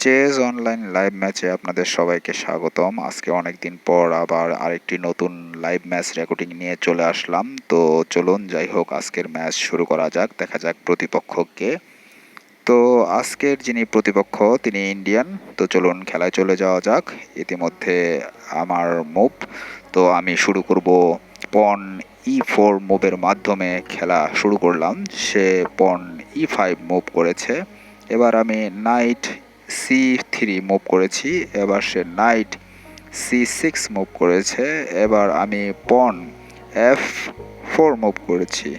Chase online live ম্যাচে আপনাদের সবাইকে স্বাগতম। আজকে অনেক দিন পর আবার আরেকটি নতুন লাইভ ম্যাচ রেকর্ডিং নিয়ে চলে আসলাম। তো চলুন, যাই হোক, আজকের ম্যাচ শুরু করা যাক। দেখা যাক প্রতিপক্ষকে। তো আজকের যিনি প্রতিপক্ষ তিনি ইন্ডিয়ান। তো চলুন খেলায় চলে যাওয়া যাক। ইতিমধ্যে আমার মুভ, তো আমি শুরু করব পন E4 মুভের মাধ্যমে খেলা শুরু করলাম। সে পন E5 মুভ করেছে। এবার আমি নাইট C3 মুভ করেছি। এবার সে নাইট C6 মুভ করেছে। এবার আমি পন F4 মুভ করেছি।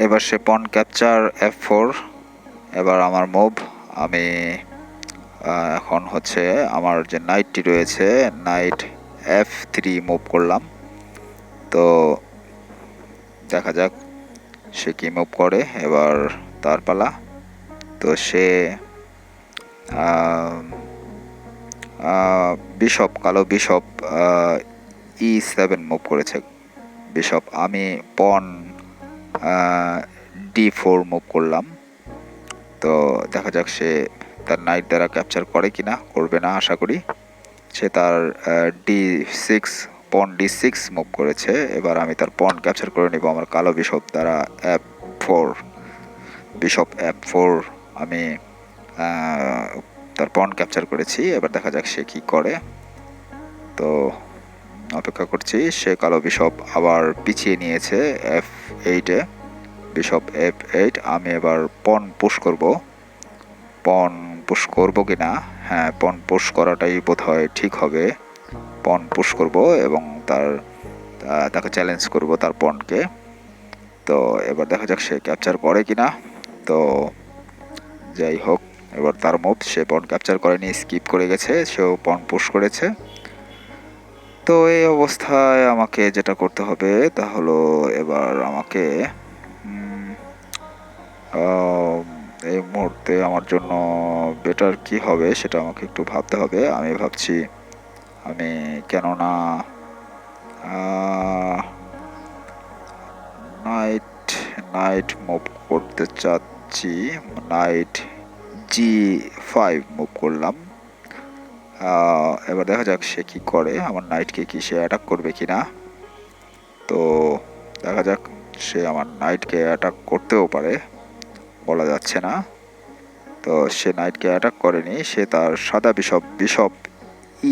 এবার সে পন ক্যাপচার F4। এবার আমার মুভ, আমি এখন হচ্ছে আমার যে নাইটটি রয়েছে নাইট F3 মুভ করলাম। তো দেখা যাক সে কি মুভ করে। এবার তার পালা। তো সে বিশপ, কালো বিশপ E7 মুভ করেছে বিশপ। আমি পন D4 মুভ করলাম। তো দেখা যাক সে তার নাইট দ্বারা ক্যাপচার করে কিনা। করবে না আশা করি। সে তার D6 পন D6 মুভ করেছে। এবার আমি তার পন ক্যাপচার করে নিব আমার কালো বিশপ দ্বারা F4। বিশপ F4 আমি তার পন ক্যাপচার করেছি। এবার দেখা যাক সে কি করে। তো অপেক্ষা করছি। সে কালো বিশপ আবার পিছিয়ে নিয়েছে F8-এ। Bishop F8। আমি এবার পন পুশ করব। পন পুশ করব কিনা? হ্যাঁ, পন পুশ করাটাই বোধহয় ঠিক হবে। পন পুশ করব এবং তাকে চ্যালেঞ্জ করব তার পনকে। তো এবার দেখা যাক সে ক্যাপচার করে কিনা। তো যাই হোক, এবার তার মুভ, সে পন ক্যাপচার করেনি, স্কিপ করে গেছে, সেও পন পুশ করেছে। তো এই অবস্থায় আমাকে যেটা করতে হবে তা হলো এবার আমাকে এই মুহূর্তে আমার জন্য বেটার কি হবে সেটা আমাকে একটু ভাবতে হবে। আমি ভাবছি আমি কেননা নাইট মুভ করতে চাচ্ছি। নাইট G5 মুভ করলাম। এবার দেখা যাক সে কি করে। আমার নাইটকে কি সে অ্যাটাক করবে কিনা। তো দেখা যাক, সে আমার নাইটকে অ্যাটাক করতেও পারে, বলা যাচ্ছে না। তো সে নাইটকে অ্যাটাক করেনি। সে তার সাদা বিশপ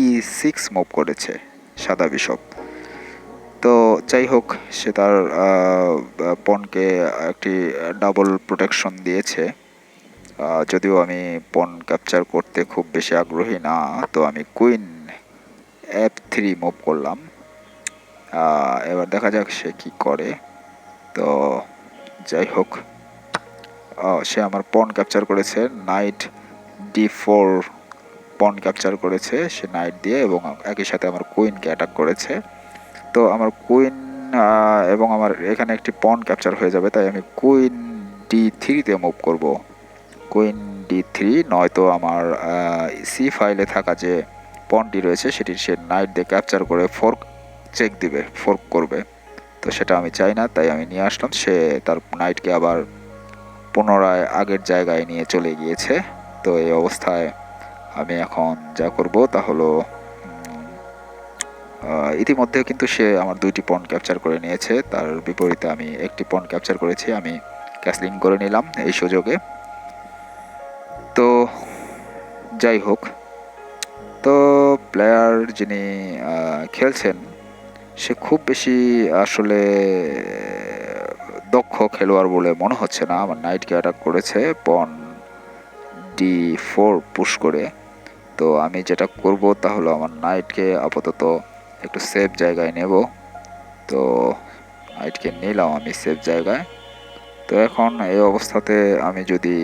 E6 মুভ করেছে, সাদা বিশপ। তো যাই হোক, সে তার পনকে একটি ডাবল প্রোটেকশন দিয়েছে। যদিও আমি পন ক্যাপচার করতে খুব বেশি আগ্রহী না, তো আমি কুইন F3 মুভ করলাম। এবার দেখা যাক সে কি করে। তো যাই হোক, সে আমার পন ক্যাপচার করেছে। নাইট D4 পন ক্যাপচার করেছে সে নাইট দিয়ে, এবং একই সাথে আমার কুইনকে অ্যাটাক করেছে। তো আমার কুইন এবং আমার এখানে একটি পন ক্যাপচার হয়ে যাবে, তাই আমি কুইন D3-তে মুভ করব। কুইন D3, নয়তো আমার সি ফাইলে থাকা যে পনটি রয়েছে সেটি সে নাইট দিয়ে ক্যাপচার করে ফোর্ক চেক দিবে, ফোর্ক করবে। তো সেটা আমি চাই না, তাই আমি নিয়ে আসলাম। সে তার নাইটকে আবার পুনরায় আগের জায়গায় নিয়ে চলে গিয়েছে। তো এই অবস্থায় আমি এখন যা করব তা হলো, ইতিমধ্যে কিন্তু সে আমার 2টি পন ক্যাপচার করে নিয়েছে, তার বিপরীতে আমি একটি পন ক্যাপচার করেছি। আমি ক্যাসলিং করে নিলাম এই সুযোগে। তো যাই হোক, তো প্লেয়ার যিনি খেলছেন সে খুব বেশি আসলে দক্ষ খেলোয়াড় বলে মনে হচ্ছে না। আমার নাইটকে অ্যাটাক করেছে পন D4 পুশ করে। তো আমি যেটা করব তা হলো আমার নাইটকে আপাতত একটু সেফ জায়গায় নেব। তো নাইটকে নিলাম আমি সেফ জায়গায়। তো এখন এই অবস্থাতে আমি যদি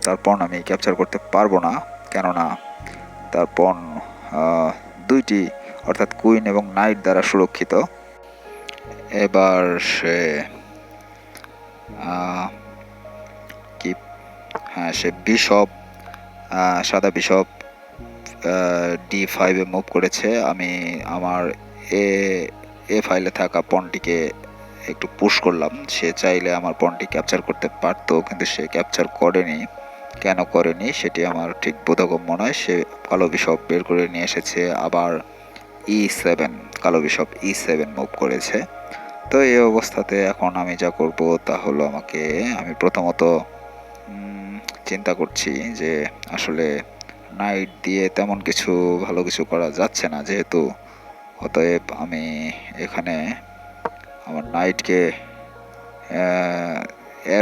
তার পণ আমি ক্যাপচার করতে পারবো না, কেননা তার পণ 2টি অর্থাৎ কুইন এবং নাইট দ্বারা সুরক্ষিত। এবার সে সে বিশপ, সাদা বিশপ D5-এ মুভ করেছে। আমি আমার এ ফাইলে থাকা পণটিকে একটু পুশ করলাম। সে চাইলে আমার পণটি ক্যাপচার করতে পারতো, কিন্তু সে ক্যাপচার করেনি। কেন করেনি সেটি আমার ঠিক বোধগম্য নয়। সে কালো বিশপ বের করে নিয়ে এসেছে, আবার E7 কালো বিশপ E7 মুভ করেছে। তো এই অবস্থাতে এখন আমি যা করব তা হলো আমি প্রথমত চিন্তা করছি যে আসলে নাইট দিয়ে তেমন কিছু ভালো কিছু করা যাচ্ছে না যেহেতু, অতএব আমি এখানে আমার নাইটকে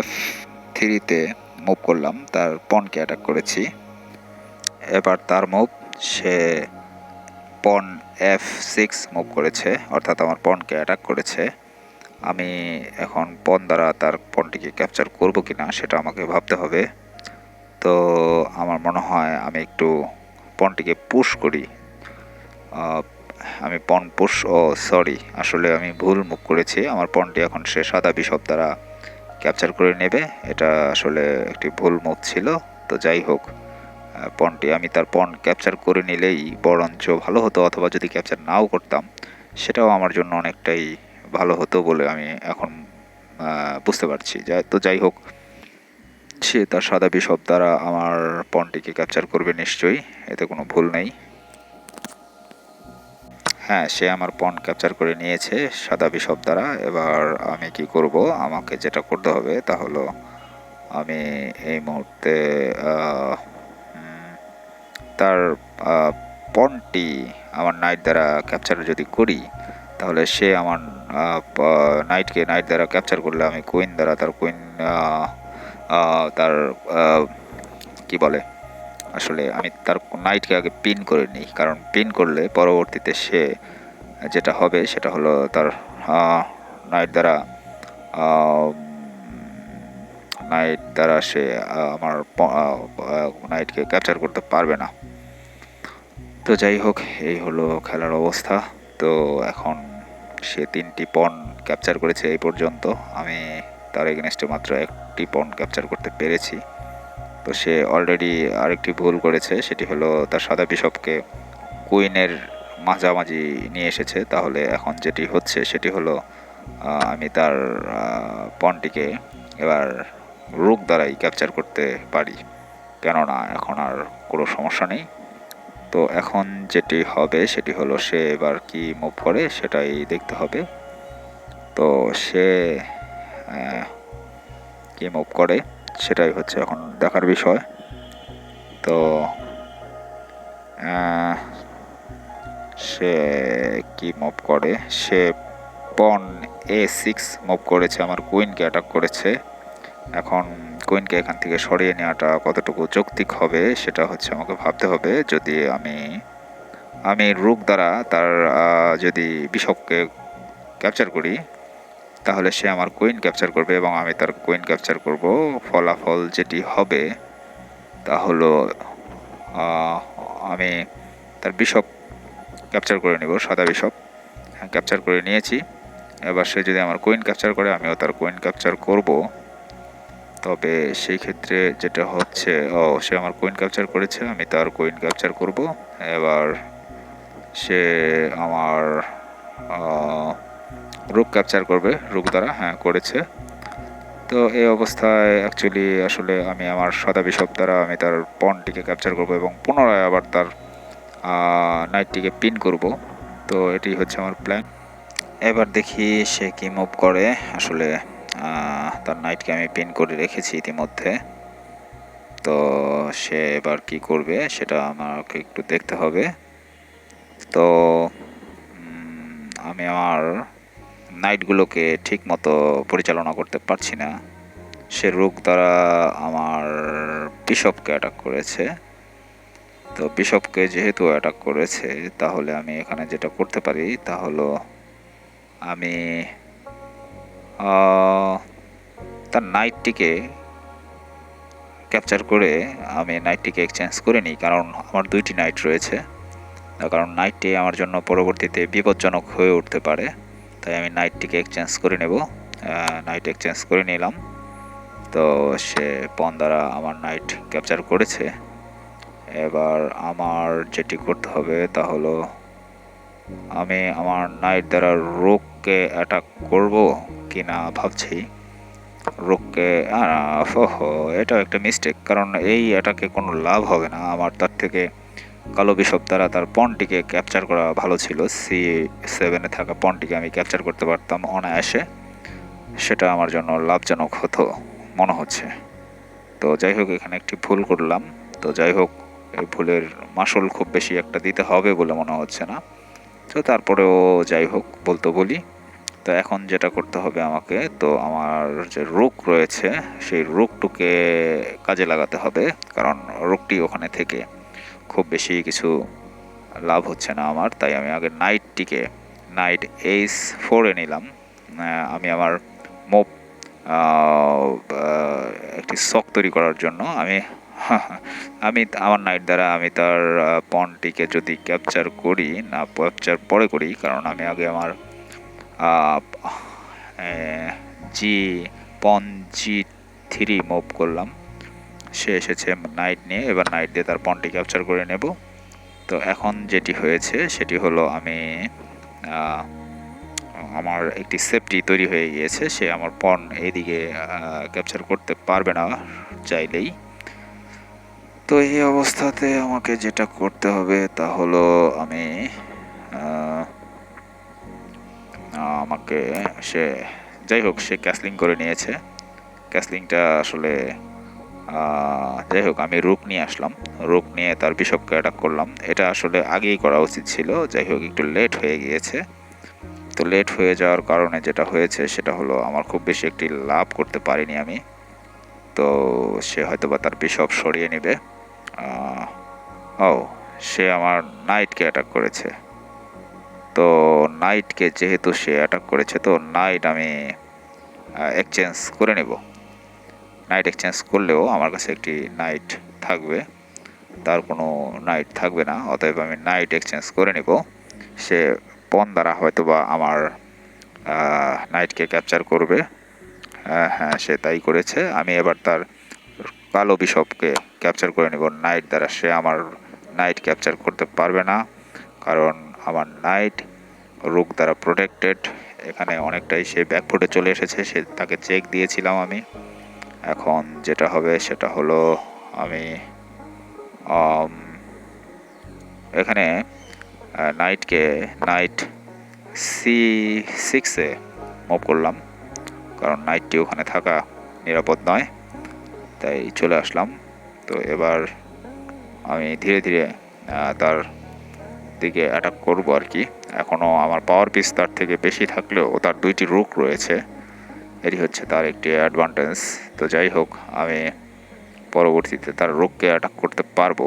F3-তে মুভ করলাম, তার পনকে অ্যাটাক করেছি। এবার তার মুভ, সে পন F6 মুভ করেছে, অর্থাৎ আমার পনকে অ্যাটাক করেছে। আমি এখন পন দ্বারা তার পনটিকে ক্যাপচার করব কিনা সেটা আমাকে ভাবতে হবে। তো আমার মনে হয় আমি একটু পনটিকে পুশ করি। আমি পন পুশ সরি, আসলে আমি ভুল মুভ করেছি। আমার পনটি এখন সে সাদা বিশপ দ্বারা ক্যাপচার করে নেবে, এটা আসলে একটি ভুল মুভ ছিল। তো যাই হোক, আমি তার পন ক্যাপচার করে নিলেই বরঞ্চ ভালো হতো, অথবা যদি ক্যাপচার নাও করতাম সেটাও আমার জন্য অনেকটাই ভালো হতো বলে আমি এখন বুঝতে পারছি। তো যাই হোক, সে তার সাদা বিশপ দ্বারা আমার পনটিকে ক্যাপচার করবে নিশ্চয়ই, এতে কোনো ভুল নেই। হ্যাঁ, সে আমার পন ক্যাপচার করে নিয়েছে সাদা বিশপ দ্বারা। এবার আমি কি করব, আমাকে যেটা করতে হবে তা হলো আমি এই মুহূর্তে তার পনটি আমার নাইট দ্বারা ক্যাপচার যদি করি তাহলে সে আমার নাইট দ্বারা ক্যাপচার করলে আমি কুইন দ্বারা তার তার কি বলে, আসলে আমি তার নাইটকে আগে পিন করে নিই, কারণ পিন করলে পরবর্তীতে সে যেটা হবে সেটা হলো তার নাইট দ্বারা সে আমার নাইটকে ক্যাপচার করতে পারবে না। তো যাই হোক, এই হলো খেলার অবস্থা। তো এখন সে 3টি পন ক্যাপচার করেছে এই পর্যন্ত, আমি তার এগেনস্টে মাত্র একটি পন ক্যাপচার করতে পেরেছি। তো সে অলরেডি আরেকটি ভুল করেছে, সেটি হলো তার সাদা বিশপকে কুইনের মাঝামাঝি নিয়ে এসেছে। তাহলে এখন যেটি হচ্ছে সেটি হলো আমি তার পনটিকে এবার রুক দ্বারাই ক্যাপচার করতে পারি, কেননা এখন আর কোনো সমস্যা নেই। তো এখন যেটি হবে সেটি হলো সে এবার কি মুভ করে সেটাই দেখতে হবে। তো সে কি মুভ করে সেটাই হচ্ছে এখন দেখার বিষয়। তো সে কি মুভ করে, সে পন A6 মুভ করেছে, আমার কুইনকে অ্যাটাক করেছে। এখন কুইনকে এখান থেকে সরিয়ে নেওয়াটা কতটুকু যৌক্তিক হবে সেটা হচ্ছে আমাকে ভাবতে হবে। যদি আমি রুক দ্বারা তার যদি বিশপকে ক্যাপচার করি তাহলে সে আমার কুইন ক্যাপচার করবে এবং আমি তার কুইন ক্যাপচার করব। ফলাফল যেটি হবে তা হলো আমি তার বিশপ ক্যাপচার করে নেব, সাদা বিশপ ক্যাপচার করে নিয়েছি। এবার সে যদি আমার কুইন ক্যাপচার করে আমিও তার কুইন ক্যাপচার করব। তবে সেই ক্ষেত্রে যেটা হচ্ছে, সে আমার কুইন ক্যাপচার করেছে, আমি তার কুইন ক্যাপচার করব। এবার সে আমার রুক ক্যাপচার করবে, রুক দ্বারা, হ্যাঁ করেছে। তো এই অবস্থায় অ্যাকচুয়ালি আসলে আমি আমার সাদা বিশপ দ্বারা আমি তার পনটিকে ক্যাপচার করব এবং পুনরায় আবার তার নাইটটিকে পিন করব। তো এটি হচ্ছে আমার প্ল্যান। এবার দেখি সে কি মুভ করে। আসলে তার নাইটকে আমি পিন করে রেখেছি ইতিমধ্যে। তো সে এবার কি করবে সেটা আমাকে একটু দেখতে হবে। তো আমি আমার নাইটগুলোকে ঠিক মতো পরিচালনা করতে পারছি না। সে রুক দ্বারা আমার বিশপকে অ্যাটাক করেছে। তো বিশপকে যেহেতু অ্যাটাক করেছে তাহলে আমি এখানে যেটা করতে পারি তা হলো আমি তার নাইটটিকে ক্যাপচার করে আমি নাইটটিকে এক্সচেঞ্জ করে নিই, কারণ আমার 2টি নাইট রয়েছে। কারণ নাইটটি আমার জন্য পরবর্তীতে বিপজ্জনক হয়ে উঠতে পারে, তাই আমি নাইটটিকে এক্সচেঞ্জ করে নেব। নাইট এক্সচেঞ্জ করে নিলাম। তো সে পন দ্বারা আমার নাইট ক্যাপচার করেছে। এবার আমার যেটি করতে হবে তা হলো আমি আমার নাইট দ্বারা রুককে অ্যাটাক করব কি না ভাবছি। রুককে ওহো, এটাও একটা মিস্টেক, কারণ এই অ্যাটাকে কোনো লাভ হবে না আমার। তার থেকে কালো বিশপ দ্বারা তার পনটিকে ক্যাপচার করা ভালো ছিল। C7-এ থাকা পনটিকে আমি ক্যাপচার করতে পারতাম অনায়াসে, সেটা আমার জন্য লাভজনক হতো মনে হচ্ছে। তো যাই হোক, এখানে একটি ভুল করলাম। তো যাই হোক, এই ভুলের মাসুল খুব বেশি একটা দিতে হবে বলে মনে হচ্ছে না। তো তারপরেও যাই হোক, বলি। তো এখন যেটা করতে হবে আমাকে, তো আমার যে রুক রয়েছে সেই রুকটুকে কাজে লাগাতে হবে, কারণ রুকটি ওখানে থেকে খুব বেশি কিছু লাভ হচ্ছে না আমার। তাই আমি আগে নাইট H4-এ নিলাম। আমি আমার মুভ একটি সক তৈরি করার জন্য আমি আমার নাইট দ্বারা আমি তার পনটিকে যদি ক্যাপচার করি, না ক্যাপচার পরে করি, কারণ আমি আগে আমার জি পন G3 মুভ করলাম। সে এসেছে নাইট নিয়ে, এবার নাইট দিয়ে তার পনটি ক্যাপচার করে নেব। তো এখন যেটি হয়েছে সেটি হলো আমি আমার একটি সেফটি তৈরি হয়ে গিয়েছে। সে আমার পন এইদিকে ক্যাপচার করতে পারবে না চাইলেই। তো এই অবস্থাতে আমাকে যেটা করতে হবে তা হলো আমি আমাকে সে যাই হোক, সে ক্যাসলিং করে নিয়েছে। ক্যাসলিংটা আসলে যাই হোক, আমি রুক নিয়ে আসলাম। রুক নিয়ে তার বিশপকে অ্যাটাক করলাম। এটা আসলে আগেই করা উচিত ছিল, যাই হোক একটু লেট হয়ে গিয়েছে। তো লেট হয়ে যাওয়ার কারণে যেটা হয়েছে সেটা হলো আমার খুব বেশি একটি লাভ করতে পারিনি আমি। তো সে হয়তো বা তার বিশপ সরিয়ে নেবে। ও, সে আমার নাইটকে অ্যাটাক করেছে। তো নাইটকে যেহেতু সে অ্যাটাক করেছে, তো নাইট আমি এক্সচেঞ্জ করে নেব। নাইট এক্সচেঞ্জ করলেও আমার কাছে একটি নাইট থাকবে, তার কোনো নাইট থাকবে না। অতএব আমি নাইট এক্সচেঞ্জ করে নেব। সে পন দ্বারা হয়তো বা আমার নাইটকে ক্যাপচার করবে। হ্যাঁ, সে তাই করেছে। আমি এবার তার কালো বিশপকে ক্যাপচার করে নেব নাইট দ্বারা। সে আমার নাইট ক্যাপচার করতে পারবে না, কারণ আমার নাইট রুক দ্বারা প্রোটেক্টেড। এখানে অনেকটাই সে ব্যাকফুটে চলে এসেছে, সে তাকে চেক দিয়েছিলাম আমি। এখন যেটা হবে সেটা হলো আমি এখানে নাইট C6-এ মুভ করলাম, কারণ নাইটটি ওখানে থাকা নিরাপদ নয়, তাই চলে আসলাম। তো এবার আমি ধীরে ধীরে তার দিকে অ্যাটাক করবো আর কি। এখনও আমার পাওয়ার পিস তার থেকে বেশি থাকলেও তার দুইটি রুক রয়েছে, এটি হচ্ছে তার একটি অ্যাডভান্টেজ। তো যাই হোক, আমি পরবর্তীতে তার রুককে অ্যাটাক করতে পারবো।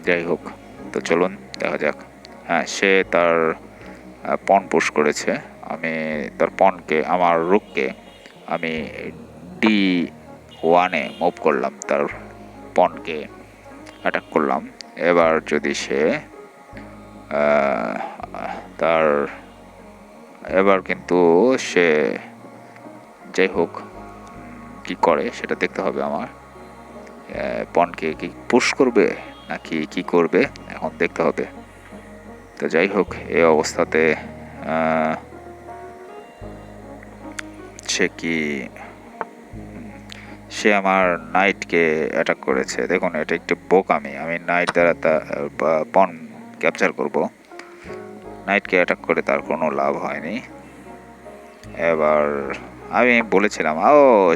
যাই হোক, তো চলুন দেখা যাক। হ্যাঁ, সে তার পন পুশ করেছে। আমি তার পনকে, আমার রুককে আমি D1-এ মুভ করলাম, তার পনকে অ্যাটাক করলাম। এবার যদি সে তার এবার কিন্তু সে যাই হোক কি করে সেটা দেখতে হবে আমার। পনকে কি পুশ করবে নাকি কি করবে এখন দেখতে হবে। তো যাই হোক, এই অবস্থাতে সে আমার নাইটকে অ্যাটাক করেছে। দেখুন, এটা একটু বোকামি। আমি নাইট দ্বারা পন ক্যাপচার করব, নাইটকে অ্যাটাক করে তার কোনো লাভ হয়নি। এবার আমি বলেছিলাম,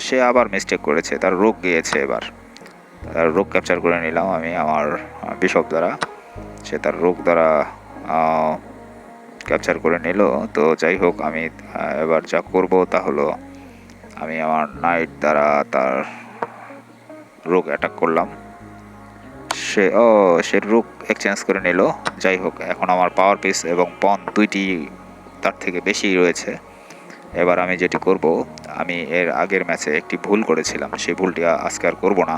সে আবার মিস্টেক করেছে, তার রুক গিয়েছে। এবার তার রুক ক্যাপচার করে নিলাম আমি আমার বিশপ দ্বারা। সে তার রুক দ্বারা ক্যাপচার করে নিল। তো যাই হোক, আমি এবার যা করব তা হলো আমি আমার নাইট দ্বারা তার রুক অ্যাটাক করলাম। সে রুক এক্সচেঞ্জ করে নিল। যাই হোক, এখন আমার পাওয়ার পিস এবং পন দুইটি তার থেকে বেশি রয়েছে। এবার আমি যেটি করব, আমি এর আগের ম্যাচে একটি ভুল করেছিলাম, সেই ভুলটি আজকে আর করবো না।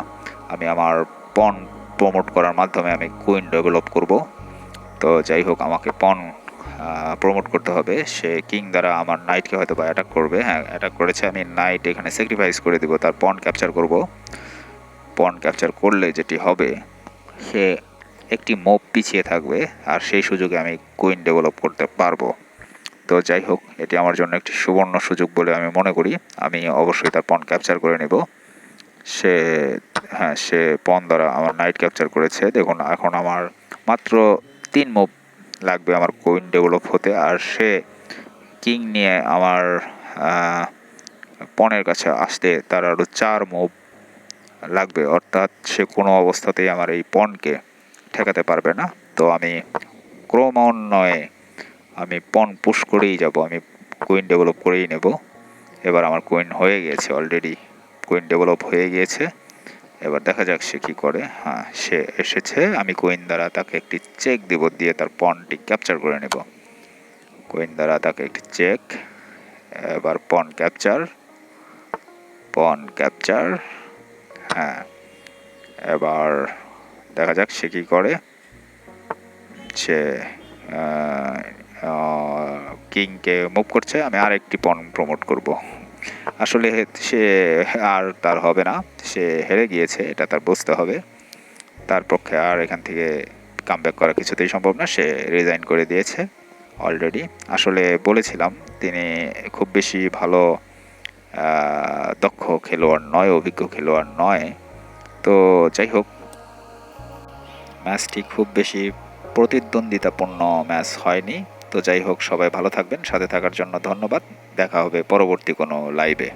আমি আমার পন প্রমোট করার মাধ্যমে আমি কুইন ডেভেলপ করব। তো যাই হোক, আমাকে পন প্রমোট করতে হবে। সে কিং দ্বারা আমার নাইটকে হয়তো বা অ্যাটাক করবে। হ্যাঁ, অ্যাটাক করেছে। আমি নাইট এখানে স্যাক্রিফাইস করে দিব, তার পন ক্যাপচার করব। পন ক্যাপচার করলে যেটি হবে, সে একটি মুভ পিছিয়ে থাকবে, আর সেই সুযোগে আমি কুইন ডেভেলপ করতে পারবো। তো যাই হোক, এটি আমার জন্য একটি সুবর্ণ সুযোগ বলে আমি মনে করি। আমি অবশ্যই তার পণ ক্যাপচার করে নেব। সে সে পণ দ্বারা আমার নাইট ক্যাপচার করেছে। দেখুন, এখন আমার মাত্র 3 মুভ লাগবে আমার কুইন ডেভেলপ হতে, আর সে কিং নিয়ে আমার পণের কাছে আসতে তার আরও 4 মুভ লাগবে। অর্থাৎ সে কোনো অবস্থাতেই আমার এই পণকে ঠেকাতে পারবে না। তো আমি ক্রমান্বয়ে আমি পণ পুশ করেই যাব, আমি কুইন ডেভেলপ করেই নেব। এবার আমার কুইন হয়ে গিয়েছে, অলরেডি কুইন ডেভেলপ হয়ে গিয়েছে। এবার দেখা যাক সে কী করে। সে এসেছে, আমি কুইন দ্বারা তাকে একটি চেক দেব, দিয়ে তার পণটি ক্যাপচার করে নেব। কুইন দ্বারা তাকে একটি চেক, এবার পণ ক্যাপচার, পণ ক্যাপচার। এবার দেখা যাক সে কী করে। সে কিংকে মুভ করছে, আমি আরেকটি পণ প্রমোট করব। আসলে সে আর তার হবে না, সে হেরে গিয়েছে, এটা তার বুঝতে হবে। তার পক্ষে আর এখান থেকে কামব্যাক করা কিছুতেই সম্ভব না, সে রিজাইন করে দিয়েছে অলরেডি। আসলে বলেছিলাম তিনি খুব বেশি ভালো দক্ষ খেলোয়াড় নয়, অভিজ্ঞ খেলোয়াড় নয়। তো যাই হোক, ম্যাচটি খুব বেশি প্রতিদ্বন্দ্বিতাপূর্ণ ম্যাচ হয়নি। তো যাই হোক, সবাই ভালো থাকবেন, সাথে থাকার জন্য ধন্যবাদ। দেখা হবে পরবর্তী কোনো লাইভে।